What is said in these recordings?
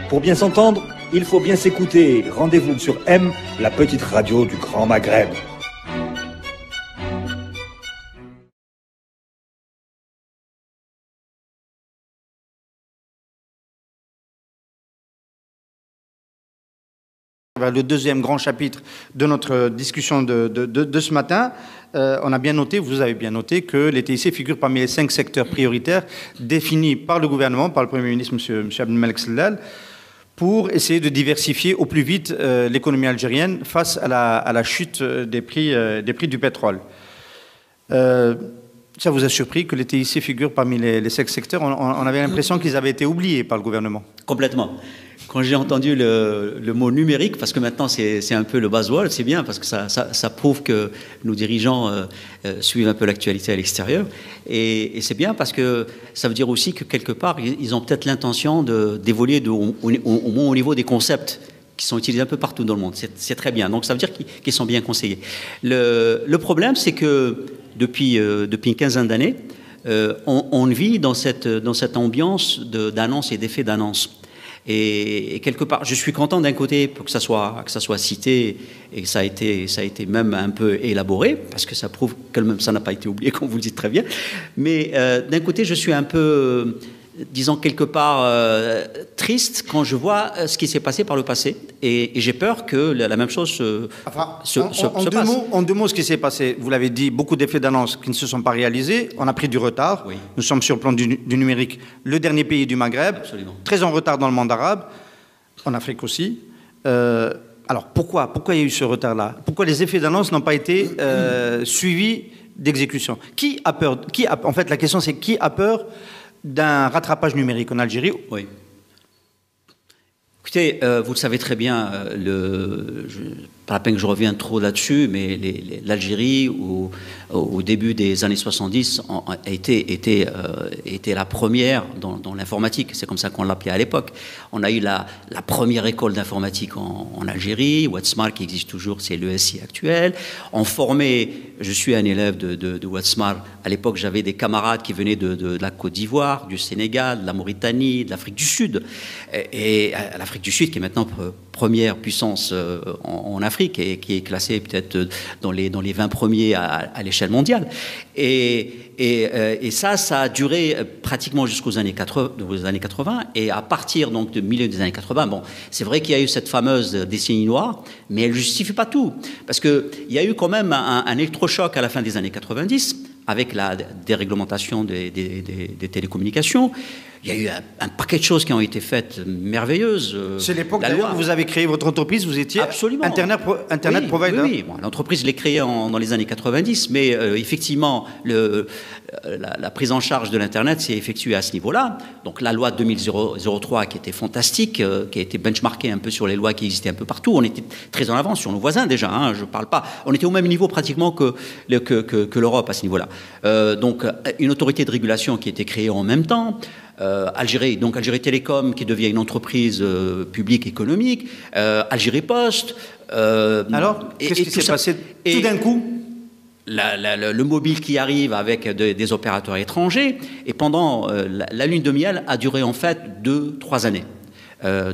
Pour bien s'entendre, il faut bien s'écouter. Rendez-vous sur M, la petite radio du Grand Maghreb. Le deuxième grand chapitre de notre discussion de ce matin, on a bien noté, vous avez bien noté, que les TIC figurent parmi les 5 secteurs prioritaires définis par le gouvernement, par le Premier ministre, M. Abdelmalek Sellal, pour essayer de diversifier au plus vite l'économie algérienne face à la chute des prix du pétrole. Ça vous a surpris que les TIC figurent parmi les 5 secteurs? On avait l'impression qu'ils avaient été oubliés par le gouvernement. Complètement. Quand j'ai entendu le mot numérique, parce que maintenant c'est un peu le buzzword, c'est bien parce que ça prouve que nos dirigeants suivent un peu l'actualité à l'extérieur. Et c'est bien parce que ça veut dire aussi que quelque part, ils ont peut-être l'intention d'évoluer au moins au niveau des concepts qui sont utilisés un peu partout dans le monde. C'est très bien. Donc ça veut dire qu'ils sont bien conseillés. Le problème, c'est que depuis une quinzaine d'années, on vit dans cette ambiance d'annonce et d'effet d'annonce. Et quelque part, je suis content d'un côté pour que ça soit cité et que ça a été même un peu élaboré, parce que ça prouve que même ça n'a pas été oublié, comme vous le dites très bien. Mais d'un côté, je suis un peu, disons quelque part, triste quand je vois ce qui s'est passé par le passé. Et j'ai peur que la même chose se passe. En deux mots, ce qui s'est passé, vous l'avez dit, beaucoup d'effets d'annonce qui ne se sont pas réalisés. On a pris du retard. Oui. Nous sommes sur le plan du numérique, le dernier pays du Maghreb. Absolument. Très en retard dans le monde arabe, en Afrique aussi. Alors pourquoi il y a eu ce retard-là? Pourquoi les effets d'annonce n'ont pas été suivis d'exécution? Qui a peur? En fait, la question c'est qui a peur d'un rattrapage numérique en Algérie? Oui. Écoutez, vous le savez très bien, pas la peine que je revienne trop là-dessus, mais l'Algérie, au début des années 70, était la première dans l'informatique. C'est comme ça qu'on l'appelait à l'époque. On a eu la première école d'informatique en Algérie, Ouatsmar, qui existe toujours, c'est l'ESI actuel. On formait, je suis un élève de Ouatsmar. À l'époque, j'avais des camarades qui venaient de la Côte d'Ivoire, du Sénégal, de la Mauritanie, de l'Afrique du Sud. Et l'Afrique du Sud, qui est maintenant première puissance en Afrique et qui est classée peut-être dans les 20 premiers à l'échelle mondiale. Et ça a duré pratiquement jusqu'aux années 80. Et à partir donc du milieu des années 80, bon, c'est vrai qu'il y a eu cette fameuse décennie noire, mais elle ne justifie pas tout. Parce qu'il y a eu quand même un électrochoc à la fin des années 90, avec la déréglementation des télécommunications. Il y a eu un paquet de choses qui ont été faites merveilleuses. C'est l'époque d'ailleurs où vous avez créé votre entreprise, vous étiez absolument Internet provider. Oui. Bon, l'entreprise, je l'ai créée dans les années 90, mais effectivement, la prise en charge de l'Internet s'est effectuée à ce niveau-là. Donc la loi 2003 qui était fantastique, qui a été benchmarkée un peu sur les lois qui existaient un peu partout. On était très en avance sur nos voisins déjà, hein, je ne parle pas. On était au même niveau pratiquement que l'Europe à ce niveau-là. Donc une autorité de régulation qui était créée en même temps. Algérie Télécom qui devient une entreprise publique économique, Algérie Poste. Alors, qu'est-ce qui s'est passé tout d'un coup? Le mobile qui arrive avec des opérateurs étrangers, et pendant la lune de miel a duré en fait 2-3 années.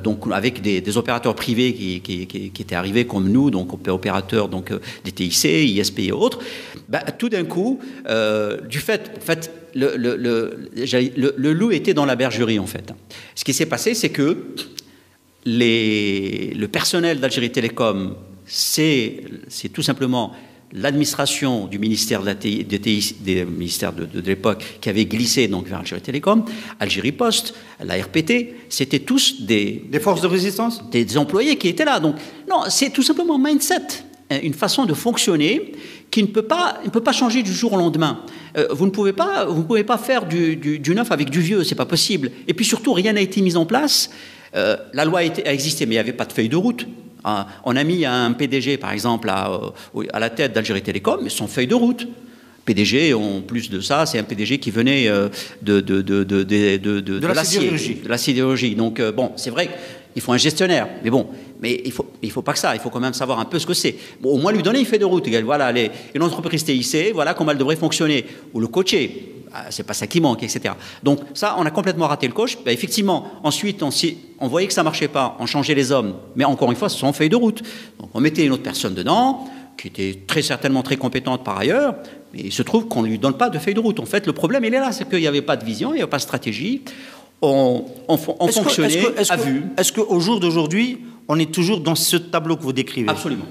Donc avec des opérateurs privés qui étaient arrivés comme nous, donc opérateurs donc des TIC, ISP et autres. Tout d'un coup, du fait, en fait, le loup était dans la bergerie en fait. Ce qui s'est passé, c'est que le personnel d'Algérie Télécom, c'est tout simplement l'administration du ministère des ministères de l'époque qui avait glissé donc vers Algérie Télécom, Algérie Poste, la RPT, c'était tous des forces de résistance, des employés qui étaient là. Donc non, c'est tout simplement un mindset, une façon de fonctionner qui ne peut pas changer du jour au lendemain. Vous ne pouvez pas faire du neuf avec du vieux, c'est pas possible. Et puis surtout, rien n'a été mis en place. La loi a existé, mais il n'y avait pas de feuille de route. On a mis un PDG, par exemple, à la tête d'Algérie Télécom, mais sans feuille de route. PDG, en plus de ça, c'est un PDG qui venait de la sidérurgie. Donc, bon, c'est vrai qu'il faut un gestionnaire, mais bon, il faut pas que ça, il faut quand même savoir un peu ce que c'est. Bon, au moins lui donner une feuille de route. Voilà, une entreprise TIC, voilà comment elle devrait fonctionner. Ou le coacher. c'est pas ça qui manque, etc. Donc ça, on a complètement raté le coche. Ben, effectivement, ensuite, on voyait que ça marchait pas, on changeait les hommes, mais encore une fois, ce sont feuilles de route. Donc on mettait une autre personne dedans, qui était très certainement très compétente par ailleurs, mais il se trouve qu'on ne lui donne pas de feuille de route. En fait, le problème, il est là, c'est qu'il n'y avait pas de vision, il n'y avait pas de stratégie. On fonctionnait à vue. Est-ce qu'au jour d'aujourd'hui, on est toujours dans ce tableau que vous décrivez? Absolument.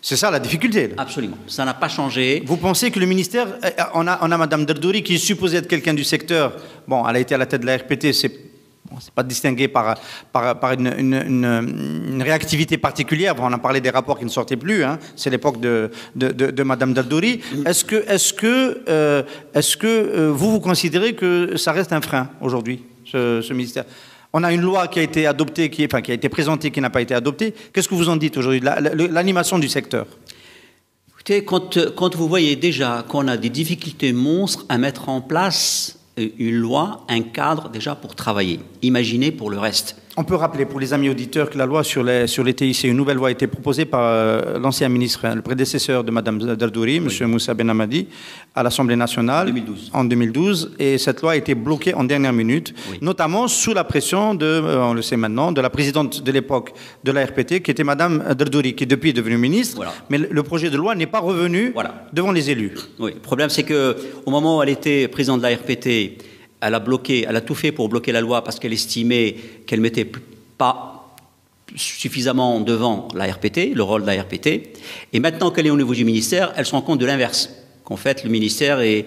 C'est ça la difficulté. Là. Absolument. Ça n'a pas changé. Vous pensez que le ministère... On a Mme Derdouri qui est supposée être quelqu'un du secteur. Bon, elle a été à la tête de la RPT, c'est pas distingué par une réactivité particulière. Bon, on a parlé des rapports qui ne sortaient plus. Hein. C'est l'époque de Mme Derdouri. Est-ce que vous considérez que ça reste un frein aujourd'hui, ce ministère? On a une loi qui a été adoptée, qui a été présentée, qui n'a pas été adoptée. Qu'est-ce que vous en dites aujourd'hui, l'animation du secteur? Écoutez, quand vous voyez déjà qu'on a des difficultés monstres à mettre en place une loi, un cadre déjà pour travailler, imaginez pour le reste. On peut rappeler pour les amis auditeurs que la loi sur les TIC, une nouvelle loi a été proposée par l'ancien ministre, le prédécesseur de Mme Derdouri, M. Moussa Ben Hamadi, à l'Assemblée nationale en 2012. Et cette loi a été bloquée en dernière minute, notamment sous la pression on le sait maintenant, de la présidente de l'époque de la RPT, qui était Mme Derdouri, qui depuis est devenue ministre. Voilà. Mais le projet de loi n'est pas revenu devant les élus. Oui, le problème c'est qu'au moment où elle était présidente de la RPT, elle a tout fait pour bloquer la loi parce qu'elle estimait qu'elle ne mettait pas suffisamment devant la RPT, le rôle de la RPT. Et maintenant qu'elle est au niveau du ministère, elle se rend compte de l'inverse, qu'en fait le ministère est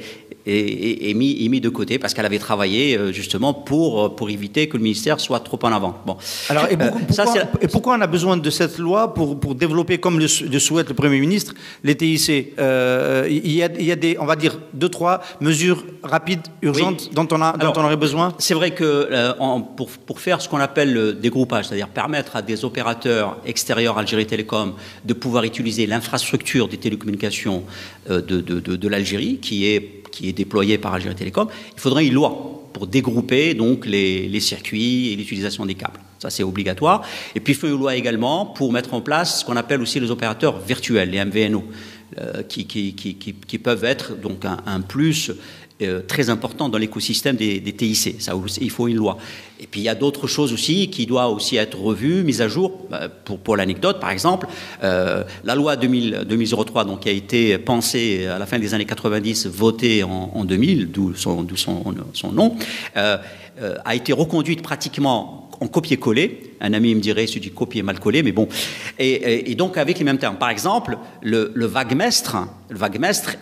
mis de côté parce qu'elle avait travaillé justement pour éviter que le ministère soit trop en avant. Bon. Alors, pourquoi on a besoin de cette loi pour développer, comme le souhaite le Premier ministre, les TIC? Il y a des, on va dire, 2-3 mesures rapides, urgentes, dont on aurait besoin. C'est vrai que pour faire ce qu'on appelle le dégroupage, c'est-à-dire permettre à des opérateurs extérieurs à Algérie Télécom de pouvoir utiliser l'infrastructure des télécommunications de l'Algérie, qui est déployé par Algérie Télécom, il faudrait une loi pour dégrouper donc les circuits et l'utilisation des câbles. Ça, c'est obligatoire. Et puis, il faut une loi également pour mettre en place ce qu'on appelle aussi les opérateurs virtuels, les MVNO, qui peuvent être donc un plus très important dans l'écosystème des TIC. Ça aussi, il faut une loi. Et puis il y a d'autres choses aussi qui doivent aussi être revues, mises à jour. Pour l'anecdote, par exemple, la loi 2003, donc, qui a été pensée à la fin des années 90, votée en 2000, d'où son nom, a été reconduite pratiquement en copier-coller. Un ami me dirait, c'est du copier mal collé, mais bon. Et donc avec les mêmes termes. Par exemple, le vague mestre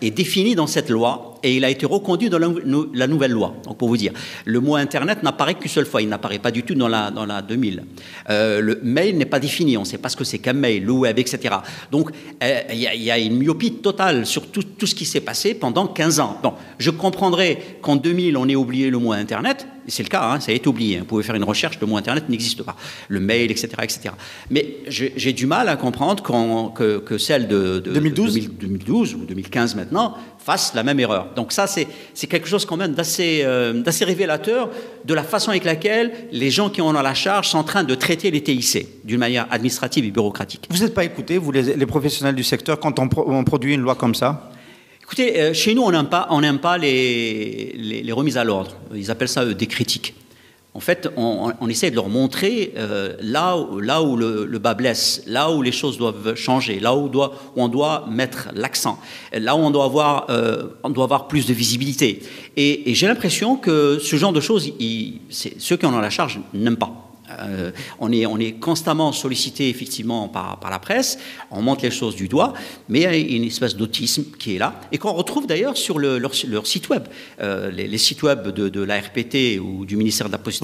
est défini dans cette loi et il a été reconduit dans la nouvelle loi. Donc pour vous dire, le mot Internet n'apparaît qu'une seule fois, il n'apparaît pas du tout dans la 2000. Le mail n'est pas défini, on ne sait pas ce que c'est qu'un mail, le web, etc. Donc il y a une myopie totale sur tout ce qui s'est passé pendant 15 ans. Bon, je comprendrais qu'en 2000, on ait oublié le mot Internet. C'est le cas, hein, ça a été oublié. Vous pouvez faire une recherche, le mot Internet n'existe pas. Le mail, etc., etc. Mais j'ai du mal à comprendre que celle de 2012 ou 2015 maintenant fasse la même erreur. Donc ça, c'est quelque chose quand même d'assez révélateur de la façon avec laquelle les gens qui en ont la charge sont en train de traiter les TIC d'une manière administrative et bureaucratique. Vous n'êtes pas écoutés, vous les professionnels du secteur, quand on produit une loi comme ça? Écoutez, chez nous, on n'aime pas les remises à l'ordre. Ils appellent ça des critiques. En fait, on essaie de leur montrer là où le bas blesse, là où les choses doivent changer, là où on doit mettre l'accent, là où on doit avoir plus de visibilité. Et j'ai l'impression que ce genre de choses, ceux qui en ont la charge n'aiment pas. On est constamment sollicité effectivement par la presse, on montre les choses du doigt, mais il y a une espèce d'autisme qui est là et qu'on retrouve d'ailleurs sur leur site web, les sites web de la RPT ou du ministère de la Poste.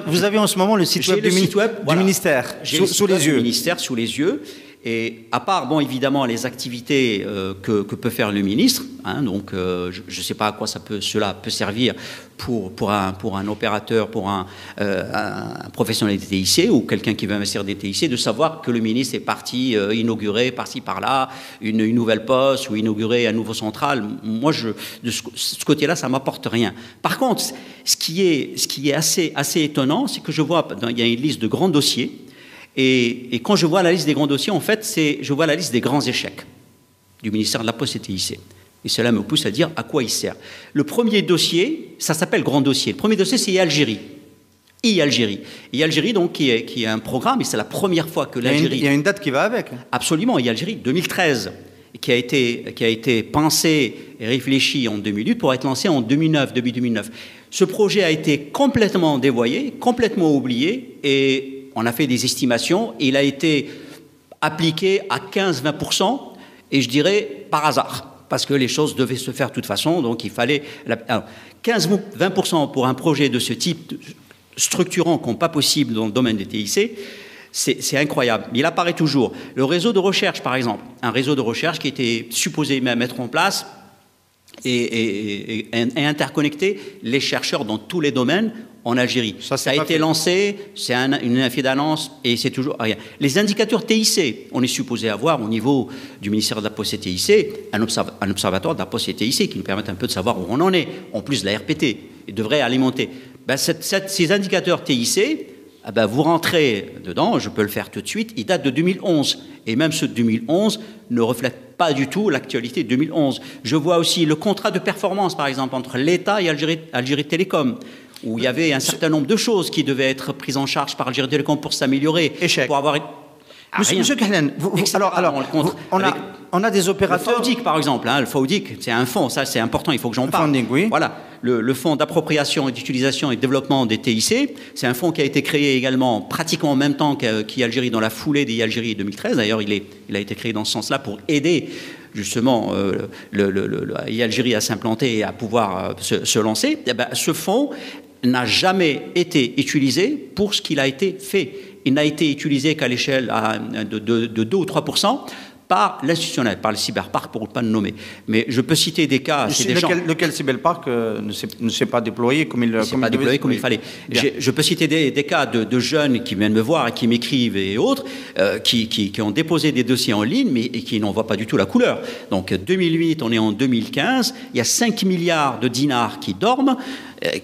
Vous avez en ce moment le site web du ministère sous les yeux. Du ministère sous les yeux. Et à part, bon, évidemment, les activités que peut faire le ministre, hein, donc je ne sais pas à quoi cela peut servir pour un opérateur, pour un professionnel des TIC ou quelqu'un qui veut investir des TIC, de savoir que le ministre est parti inaugurer par-ci par-là une nouvelle poste ou inaugurer un nouveau central. Moi, de ce côté-là, ça ne m'apporte rien. Par contre, ce qui est assez étonnant, c'est que je vois, il y a une liste de grands dossiers. Et quand je vois la liste des grands dossiers, en fait, je vois la liste des grands échecs du ministère de la Poste et TIC. Et cela me pousse à dire à quoi il sert. Le premier dossier, ça s'appelle grand dossier. Le premier dossier, c'est Algérie. Algérie, donc, qui est un programme, et c'est la première fois que l'Algérie... Il y a une date qui va avec. Absolument, Algérie, 2013, qui a été pensé et réfléchi en 2008 pour être lancé en 2009, début 2009. Ce projet a été complètement dévoyé, complètement oublié, et on a fait des estimations. Il a été appliqué à 15-20%, et je dirais par hasard, parce que les choses devaient se faire de toute façon, donc il fallait... 15-20% pour un projet de ce type, structurant comme pas possible dans le domaine des TIC, c'est incroyable. Il apparaît toujours. Le réseau de recherche, par exemple, un réseau de recherche qui était supposé mettre en place et interconnecter les chercheurs dans tous les domaines en Algérie. Ça a été lancé, c'est une infidélance et c'est toujours rien. Les indicateurs TIC, on est supposé avoir au niveau du ministère de la Poste et TIC un observatoire de la Poste et TIC qui nous permet un peu de savoir où on en est, en plus de la RPT, et devrait alimenter. Ces indicateurs TIC, vous rentrez dedans, je peux le faire tout de suite, ils datent de 2011. Et même ceux de 2011 ne reflètent pas du tout l'actualité de 2011. Je vois aussi le contrat de performance, par exemple, entre l'État et Algérie Télécom, où il y avait un certain nombre de choses qui devaient être prises en charge par Algérie Télécom pour s'améliorer. Échec. Pour avoir... Monsieur Kahlen, on a des opérateurs... Le FAUDIC, par exemple, le FAUDIC, c'est un fonds, ça c'est important, il faut que j'en parle. Funding, oui. Voilà, le fonds d'appropriation et d'utilisation et de développement des TIC, c'est un fonds qui a été créé également pratiquement en même temps qu'Algérie, dans la foulée des Algérie 2013. D'ailleurs, il a été créé dans ce sens-là pour aider justement Algérie à s'implanter et à pouvoir se lancer. Ce fonds n'a jamais été utilisé pour ce qu'il a été fait. Il n'a été utilisé qu'à l'échelle de 2 ou 3% par l'institutionnel, par le cyberparc, pour ne pas le nommer. Mais je peux citer des cas... Lequel cyberparc ne s'est pas déployé comme il fallait. Je peux citer des cas de jeunes qui viennent me voir et qui m'écrivent et autres, qui ont déposé des dossiers en ligne, mais et qui n'en voient pas du tout la couleur. Donc 2008, on est en 2015, il y a 5 milliards de dinars qui dorment,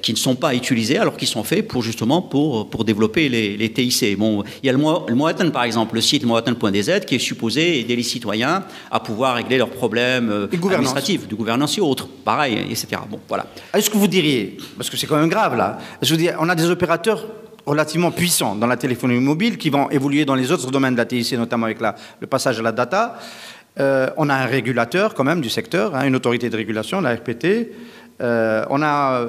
qui ne sont pas utilisés alors qu'ils sont faits pour développer les TIC. Bon, il y a le Moatan, par exemple, le site moatan.dz qui est supposé aider les citoyens à pouvoir régler leurs problèmes administratifs, de gouvernance et autres, pareil, etc. Bon, voilà. Est-ce que vous diriez, parce que c'est quand même grave là, je veux dire, on a des opérateurs relativement puissants dans la téléphonie mobile qui vont évoluer dans les autres domaines de la TIC, notamment avec le passage à la data. On a un régulateur quand même du secteur, une autorité de régulation, la RPT. On a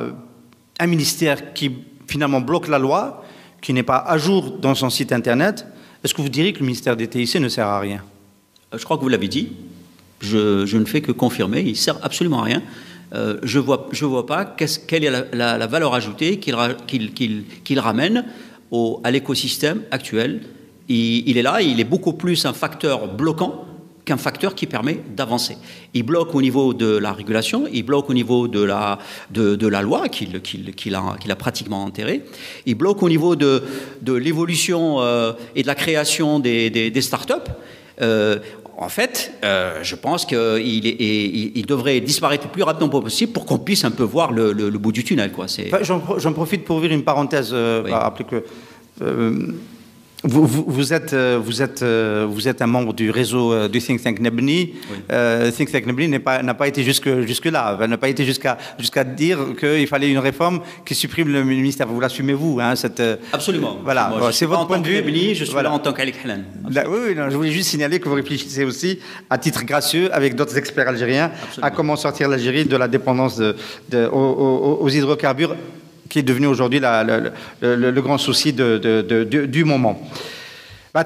un ministère qui finalement bloque la loi, qui n'est pas à jour dans son site internet. Est-ce que vous diriez que le ministère des TIC ne sert à rien? Je crois que vous l'avez dit. Je ne fais que confirmer. Il ne sert absolument à rien. Je vois pas quelle est la valeur ajoutée qu'il ramène à l'écosystème actuel. Il est là, il est beaucoup plus un facteur bloquant qu'un facteur qui permet d'avancer. Il bloque au niveau de la régulation, il bloque au niveau de la loi qu'il a pratiquement enterrée, il bloque au niveau de l'évolution et de la création des start-up. En fait, je pense qu'il devrait disparaître le plus rapidement possible pour qu'on puisse un peu voir le bout du tunnel, quoi. J'en profite pour ouvrir une parenthèse, oui. Après que... Vous êtes un membre du réseau du Think Tank Nebni. Oui. Think Tank Nebni n'a pas été jusque-là, n'a pas été jusqu'à dire qu'il fallait une réforme qui supprime le ministère. Vous l'assumez, vous, Absolument. Voilà, c'est votre point de vue. Nebni, je suis là en tant qu'Alec Halan. Oui, non, je voulais juste signaler que vous réfléchissez aussi, à titre gracieux, avec d'autres experts algériens, à comment sortir l'Algérie de la dépendance aux hydrocarbures, qui est devenu aujourd'hui le grand souci du moment.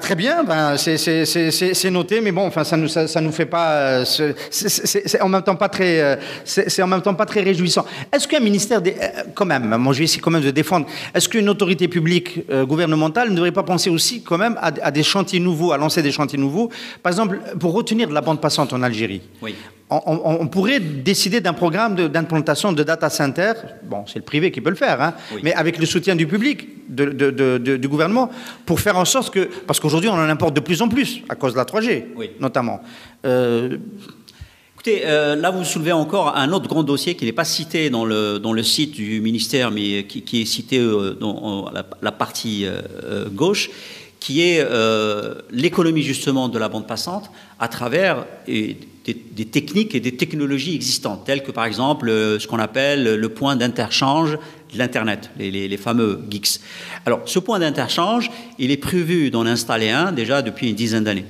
Très bien, c'est noté, mais bon, enfin, ça nous fait pas, c'est en même temps pas très, c'est en même temps pas très réjouissant. Est-ce qu'un ministère, quand même, moi je vais essayer quand même de défendre, est-ce qu'une autorité publique gouvernementale ne devrait pas penser aussi quand même à des chantiers nouveaux, à lancer des chantiers nouveaux, par exemple pour retenir de la bande passante en Algérie? Oui. On pourrait décider d'un programme d'implantation de data center, bon, c'est le privé qui peut le faire, oui. Mais avec le soutien du public, du gouvernement, pour faire en sorte que, parce qu'aujourd'hui on en importe de plus en plus, à cause de la 3G, oui. Notamment. Écoutez, là vous soulevez encore un autre grand dossier qui n'est pas cité dans le site du ministère, mais qui est cité dans la partie gauche, qui est l'économie justement de la bande passante à travers des des techniques et des technologies existantes, telles que par exemple ce qu'on appelle le point d'interchange de l'Internet, les fameux geeks. Alors, ce point d'interchange, il est prévu d'en installer un déjà depuis une dizaine d'années.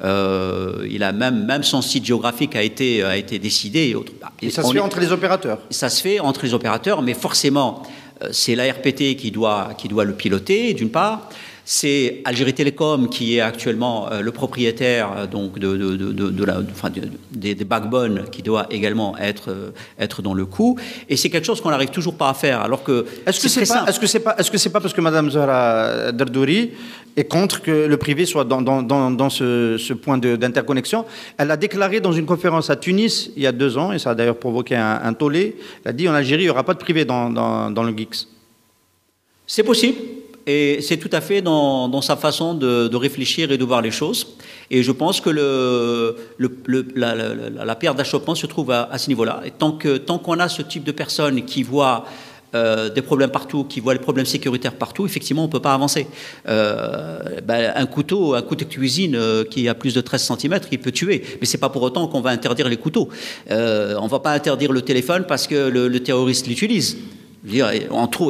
Il a même son site géographique a été décidé. Et, autres. Et ça se fait entre les opérateurs. Ça se fait entre les opérateurs, mais forcément, c'est l'ARPT qui doit le piloter, d'une part. C'est Algérie Télécom qui est actuellement le propriétaire donc des backbones qui doit également être dans le coup. Et c'est quelque chose qu'on n'arrive toujours pas à faire. Alors que est-ce que c'est pas parce que Madame Zahra Dardouri est contre que le privé soit dans ce point d'interconnexion? Elle a déclaré dans une conférence à Tunis il y a 2 ans, et ça a d'ailleurs provoqué un tollé. Elle a dit en Algérie il n'y aura pas de privé dans le GIX. C'est possible. Et c'est tout à fait dans sa façon de réfléchir et de voir les choses. Et je pense que la pierre d'achoppement se trouve à ce niveau-là. Et tant qu'on a ce type de personnes qui voient des problèmes partout, qui voient les problèmes sécuritaires partout, effectivement, on ne peut pas avancer. Un couteau de cuisine qui a plus de 13 cm, il peut tuer. Mais ce n'est pas pour autant qu'on va interdire les couteaux. On ne va pas interdire le téléphone parce que le terroriste l'utilise. Il y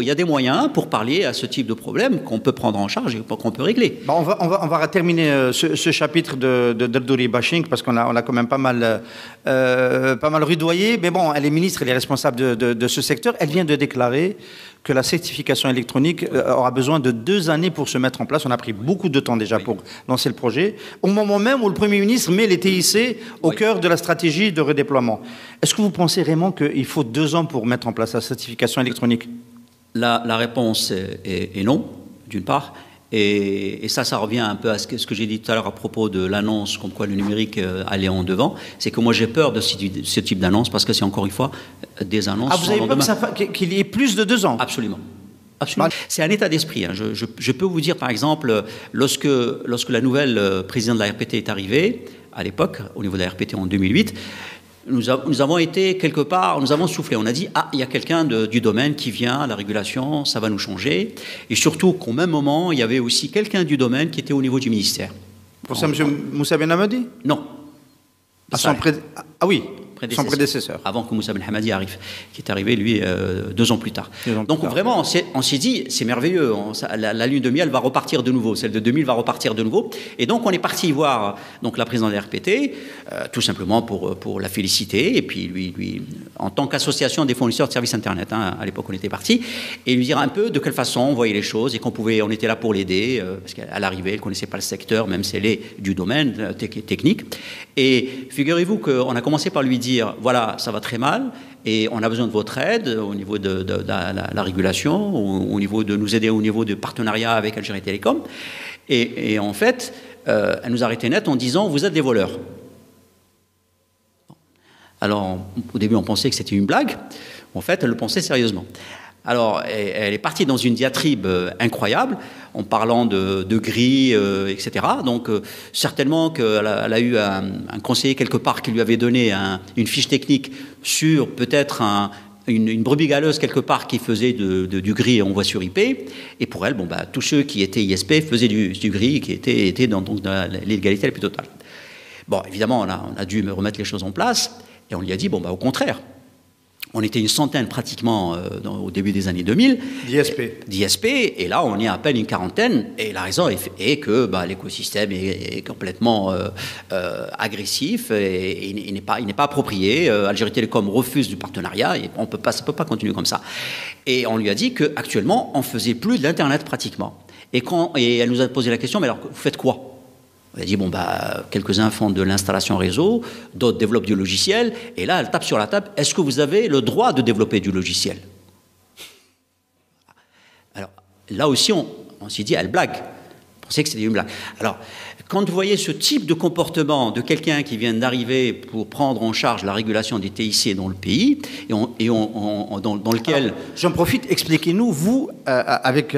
a des moyens pour parler à ce type de problème qu'on peut prendre en charge et qu'on peut régler. On va terminer ce chapitre de Dardouri bashing parce qu'on a quand même pas mal rudoyé. Mais bon, elle est ministre, elle est responsable de ce secteur. Elle vient de déclarer que la certification électronique aura besoin de 2 années pour se mettre en place. On a pris beaucoup de temps déjà pour lancer le projet, au moment même où le Premier ministre met les TIC au cœur de la stratégie de redéploiement. Est-ce que vous pensez vraiment qu'il faut 2 ans pour mettre en place la certification électronique? La réponse est non, d'une part. Et ça revient un peu à ce que j'ai dit tout à l'heure à propos de l'annonce comme quoi le numérique allait en devant. C'est que moi j'ai peur de ce type d'annonce parce que c'est encore une fois des annonces. Ah, vous avez peur qu'il y ait plus de 2 ans? Absolument. Absolument. C'est un état d'esprit. Hein. Je peux vous dire par exemple, lorsque la nouvelle présidente de la RPT est arrivée, à l'époque, au niveau de la RPT en 2008, nous avons été quelque part, nous avons soufflé. On a dit, il y a quelqu'un du domaine qui vient à la régulation, ça va nous changer. Et surtout qu'au même moment, il y avait aussi quelqu'un du domaine qui était au niveau du ministère. Pour ça, M. Moussa Ben Hamadi? Non. Oui, son prédécesseur. Avant que Moussa Ben Hamadi arrive, qui est arrivé, lui, 2 ans plus tard. Donc vraiment, on s'est dit, c'est merveilleux, la lune de miel va repartir de nouveau, celle de 2000 va repartir de nouveau. Et donc, on est parti voir donc, la présidente de la RPT, tout simplement pour la féliciter, et puis lui en tant qu'association des fournisseurs de services Internet, hein, à l'époque on était parti, et lui dire un peu de quelle façon on voyait les choses, et on était là pour l'aider, parce qu'à l'arrivée, elle ne connaissait pas le secteur, même si elle est du domaine technique. Et figurez-vous qu'on a commencé par lui dire, voilà, ça va très mal, et on a besoin de votre aide au niveau de la régulation, au niveau de nous aider au niveau de partenariat avec Algérie Télécom. Et en fait, elle nous a arrêté net en disant, vous êtes des voleurs. Alors, au début, on pensait que c'était une blague. En fait, elle le pensait sérieusement. Alors, elle est partie dans une diatribe incroyable, en parlant de gris, etc. Donc, certainement qu'elle a eu un conseiller quelque part qui lui avait donné une fiche technique sur peut-être une brebis galeuse quelque part qui faisait du gris en voie sur IP. Et pour elle, tous ceux qui étaient ISP faisaient du gris, qui étaient dans l'illégalité la plus totale. Bon, évidemment, on a dû remettre les choses en place. Et on lui a dit, au contraire, on était une centaine pratiquement au début des années 2000. D'ISP, et là on est à peine une quarantaine, et la raison est que l'écosystème est complètement agressif, et il n'est pas approprié. Algérie Télécom refuse du partenariat, et ça ne peut pas continuer comme ça. Et on lui a dit qu'actuellement on ne faisait plus de l'Internet pratiquement. Et elle nous a posé la question, mais alors vous faites quoi? On a dit, quelques-uns font de l'installation réseau, d'autres développent du logiciel, et là, elle tape sur la table, est-ce que vous avez le droit de développer du logiciel? Alors, là aussi, on s'est dit, elle blague. On pensait que c'était une blague. Alors, quand vous voyez ce type de comportement de quelqu'un qui vient d'arriver pour prendre en charge la régulation des TIC dans le pays, dans lequel... Alors, j'en profite, expliquez-nous, vous, avec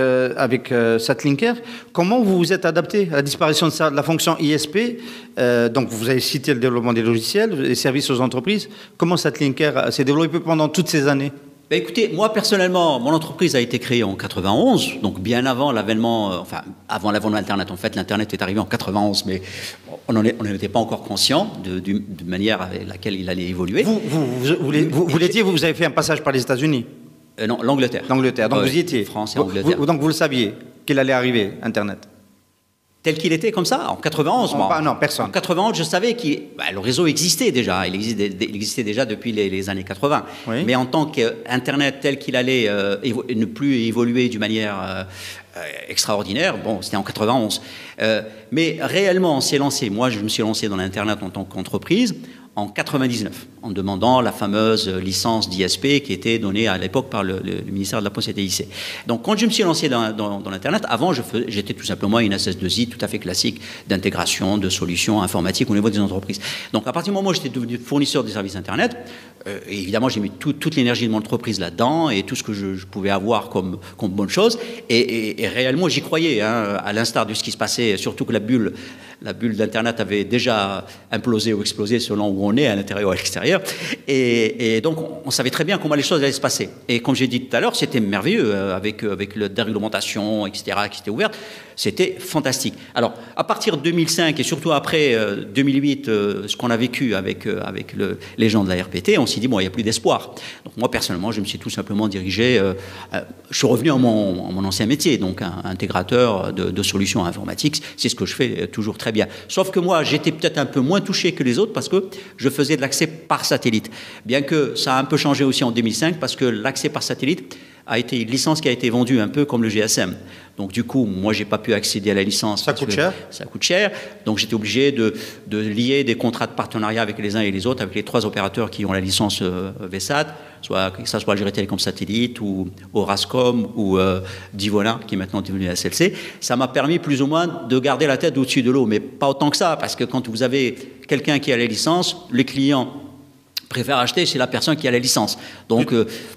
Satlinker, comment vous vous êtes adapté à la disparition de la fonction ISP. Donc, vous avez cité le développement des logiciels, les services aux entreprises. Comment Satlinker s'est développé pendant toutes ces années? Ben écoutez, moi personnellement, mon entreprise a été créée en 91, donc bien avant l'avènement, avant l'avènement de l'Internet. En fait, l'Internet est arrivé en 91, mais on n'en était pas encore conscient de manière avec laquelle il allait évoluer. Vous avez fait un passage par les États-Unis? Non, l'Angleterre. L'Angleterre, donc vous y étiez. France et Angleterre. Donc vous le saviez qu'il allait arriver, Internet? Tel qu'il était comme ça, en 91, moi. Non, personne. En 91, je savais que le réseau existait déjà. Il existait déjà depuis les années 80. Oui. Mais en tant qu'Internet tel qu'il allait ne plus évoluer d'une manière extraordinaire, bon, c'était en 91. Mais réellement, on s'est lancé. Moi, je me suis lancé dans l'Internet en tant qu'entreprise en 99, en demandant la fameuse licence d'ISP qui était donnée à l'époque par le ministère de la Poste et TIC. Donc, quand je me suis lancé dans l'Internet, avant, j'étais tout simplement une SS2I tout à fait classique d'intégration, de solutions informatiques au niveau des entreprises. Donc, à partir du moment où j'étais devenu fournisseur de services Internet, évidemment, j'ai mis toute l'énergie de mon entreprise là-dedans et tout ce que je pouvais avoir comme bonne chose. Et réellement, j'y croyais, hein, à l'instar de ce qui se passait, surtout que la bulle d'Internet avait déjà implosé ou explosé selon où on est, à l'intérieur ou à l'extérieur. Et donc, on savait très bien comment les choses allaient se passer. Et comme j'ai dit tout à l'heure, c'était merveilleux avec la déréglementation, etc., qui était ouverte. C'était fantastique. Alors, à partir de 2005 et surtout après 2008, ce qu'on a vécu avec les gens de la RPT, on s'est dit, bon, il n'y a plus d'espoir. Donc, moi, personnellement, je me suis tout simplement dirigé. Je suis revenu à mon ancien métier, donc intégrateur de solutions informatiques. C'est ce que je fais toujours très bien. Sauf que moi, j'étais peut-être un peu moins touché que les autres parce que je faisais de l'accès par satellite. Bien que ça a un peu changé aussi en 2005 parce que l'accès par satellite a été une licence qui a été vendue un peu comme le GSM. Donc du coup, moi, j'ai pas pu accéder à la licence. Ça coûte cher. Ça coûte cher. Donc j'étais obligé de lier des contrats de partenariat avec les uns et les autres, avec les 3 opérateurs qui ont la licence VSAT, que ça soit Algérie Télécom Satellite ou Orascom ou Divona, qui est maintenant devenu SLC. Ça m'a permis plus ou moins de garder la tête au-dessus de l'eau, mais pas autant que ça, parce que quand vous avez quelqu'un qui a la licence, les clients préfère acheter chez la personne qui a la licence. Donc,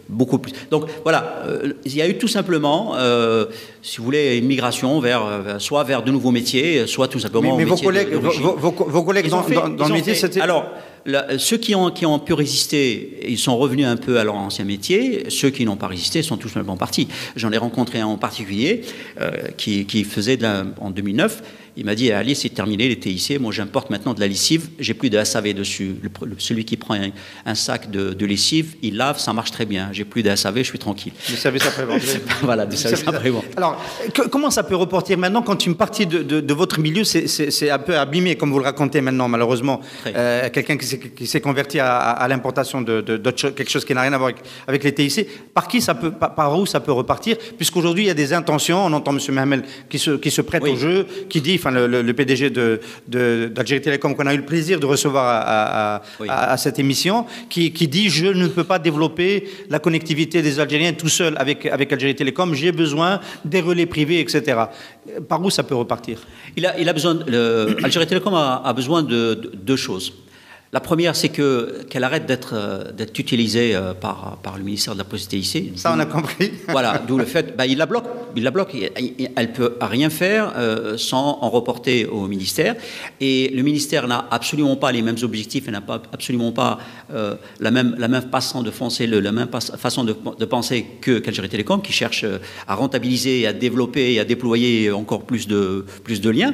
beaucoup plus. Donc, voilà, il y a eu tout simplement, si vous voulez, une migration soit vers de nouveaux métiers, soit tout simplement... Mais vos collègues dans le métier, c'était... Alors, ceux qui ont pu résister, ils sont revenus un peu à leur ancien métier. Ceux qui n'ont pas résisté sont tout simplement partis. J'en ai rencontré un en particulier qui faisait en 2009... Il m'a dit, allez, c'est terminé, les TIC, moi j'importe maintenant de la lessive, j'ai plus de SAV dessus. Celui qui prend un sac de lessive, il lave, ça marche très bien. J'ai plus de SAV, je suis tranquille. Du service après-vente. Voilà, du service après-vente. Alors, comment ça peut reporter maintenant quand une partie de votre milieu c'est un peu abîmé, comme vous le racontez maintenant, malheureusement. Quelqu'un qui s'est converti à l'importation de quelque chose qui n'a rien à voir avec les TIC, par où ça peut repartir? Puisqu'aujourd'hui, il y a des intentions, on entend M. Mehmel qui se prête au jeu, qui dit... le PDG d'Algérie Télécom qu'on a eu le plaisir de recevoir à cette émission, qui dit « Je ne peux pas développer la connectivité des Algériens tout seul avec Algérie Télécom, j'ai besoin des relais privés, etc. » Par où ça peut repartir? Algérie Télécom a besoin de 2 choses. La première, c'est qu'elle arrête d'être utilisée par le ministère de la Poste et TIC. Ça, on a compris. Voilà, d'où le fait, il la bloque. Elle peut rien faire sans en reporter au ministère. Et le ministère n'a absolument pas les mêmes objectifs, elle n'a absolument pas la même façon de penser, la même façon de penser qu'Algérie Télécom, qui cherche à rentabiliser, à développer et à déployer encore plus de liens.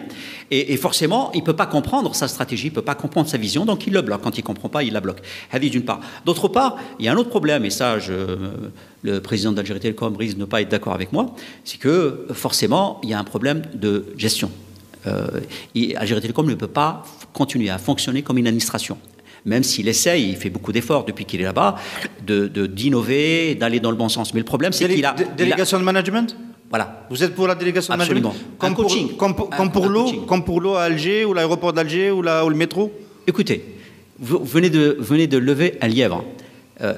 Et forcément, il ne peut pas comprendre sa stratégie, il ne peut pas comprendre sa vision, donc il le bloque. Quand il ne comprend pas, il la bloque. D'une part. D'autre part, il y a un autre problème, et ça, le président d'Algérie Télécom risque de ne pas être d'accord avec moi, c'est que forcément, il y a un problème de gestion. Algérie Télécom ne peut pas continuer à fonctionner comme une administration. Même s'il essaye, il fait beaucoup d'efforts depuis qu'il est là-bas, d'innover, d'aller dans le bon sens. Mais le problème, c'est qu'il a... Délégation de management? Voilà. Vous êtes pour la délégation de management? Absolument. Comme pour l'eau à Alger, ou l'aéroport d'Alger, ou le métro? Écoutez, vous venez de lever un lièvre.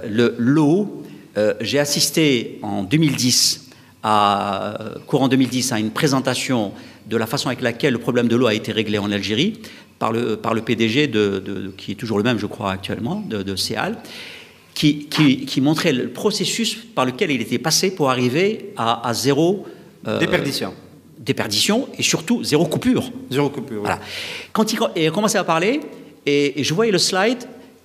L'eau, j'ai assisté en 2010, courant 2010, à une présentation de la façon avec laquelle le problème de l'eau a été réglé en Algérie par le PDG, qui est toujours le même, je crois, actuellement, de CEAL, qui montrait le processus par lequel il était passé pour arriver à zéro... déperdition et surtout zéro coupure. Zéro coupure, oui. Voilà. Quand il a commencé à parler, et je voyais le slide,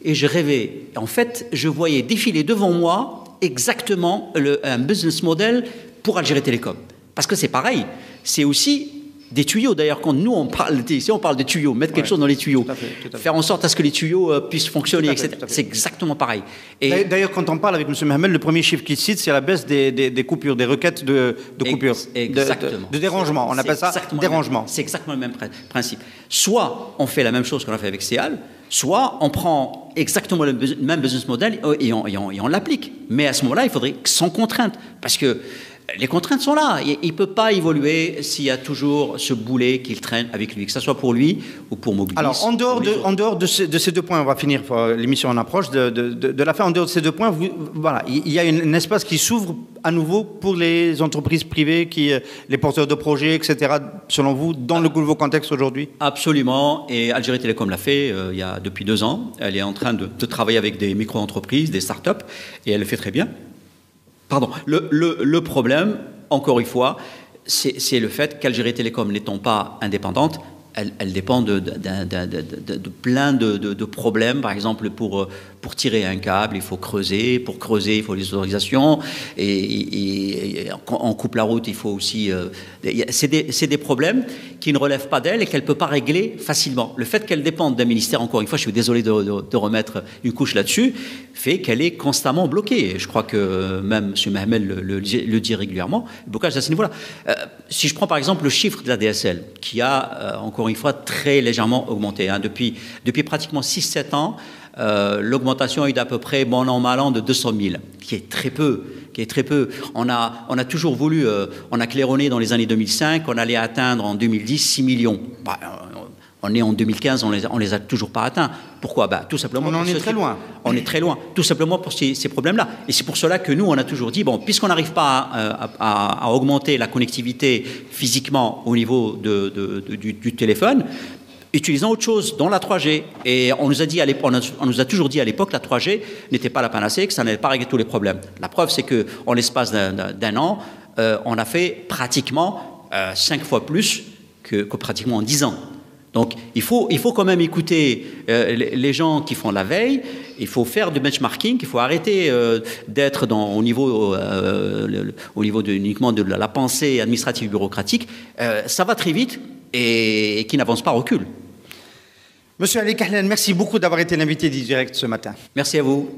et je rêvais. En fait, je voyais défiler devant moi exactement un business model pour Algérie Télécom. Parce que c'est pareil, c'est aussi des tuyaux. D'ailleurs, quand nous, on parle des tuyaux, mettre quelque chose dans les tuyaux, tout à fait. Faire en sorte à ce que les tuyaux puissent fonctionner, etc. C'est exactement pareil. Et d'ailleurs, quand on parle avec M. Mohamed, le premier chiffre qu'il cite, c'est la baisse des coupures, des requêtes de coupures. Exactement. De dérangement. On appelle ça dérangement. C'est exactement le même principe. Soit on fait la même chose qu'on a fait avec CEAL, soit on prend exactement le même business model et on l'applique. Mais à ce moment-là, il faudrait sans contrainte. Parce que les contraintes sont là. Il ne peut pas évoluer s'il y a toujours ce boulet qu'il traîne avec lui, que ce soit pour lui ou pour Mobilis. Alors, en dehors de ces deux points, on va finir, l'émission en approche de la fin. En dehors de ces deux points, voilà, il y a un espace qui s'ouvre à nouveau pour les entreprises privées, les porteurs de projets, etc., selon vous, dans le nouveau contexte aujourd'hui? Absolument. Et Algérie Télécom l'a fait depuis 2 ans. Elle est en train de travailler avec des micro-entreprises, des start-up, et elle le fait très bien. Pardon. Le problème, encore une fois, c'est le fait qu'Algérie Télécom n'étant pas indépendante, elle dépend de plein de problèmes. Par exemple, pour tirer un câble, il faut creuser. Pour creuser, il faut les autorisations. Et on coupe la route, il faut aussi... c'est des problèmes qui ne relèvent pas d'elle et qu'elle ne peut pas régler facilement. Le fait qu'elle dépende d'un ministère, encore une fois, je suis désolé de remettre une couche là-dessus, fait qu'elle est constamment bloquée. Et je crois que même M. Mohamed le dit régulièrement, le blocage à ce niveau-là. Si je prends par exemple le chiffre de la DSL, qui a, encore une fois, très légèrement augmenté. Depuis pratiquement 6-7 ans, l'augmentation est d'à peu près, bon an, mal an, de 200 000, qui est très peu. On a toujours voulu, on a claironné dans les années 2005, on allait atteindre en 2010 6 millions. On est en 2015, on les a toujours pas atteints. Pourquoi? Tout simplement. On en est très loin. On est très loin. Tout simplement pour ces problèmes-là. Et c'est pour cela que nous, on a toujours dit, bon, puisqu'on n'arrive pas à augmenter la connectivité physiquement au niveau du téléphone, utilisons autre chose, dont la 3G. Et on nous a toujours dit à l'époque, la 3G n'était pas la panacée, que ça n'allait pas régler tous les problèmes. La preuve, c'est que en l'espace d'un an, on a fait pratiquement 5 fois plus que pratiquement en 10 ans. Donc, il faut quand même écouter les gens qui font la veille. Il faut faire du benchmarking. Il faut arrêter d'être au niveau uniquement de la pensée administrative bureaucratique. Ça va très vite et qui n'avance pas recule. Monsieur Ali Kahlen, merci beaucoup d'avoir été l'invité du direct ce matin. Merci à vous.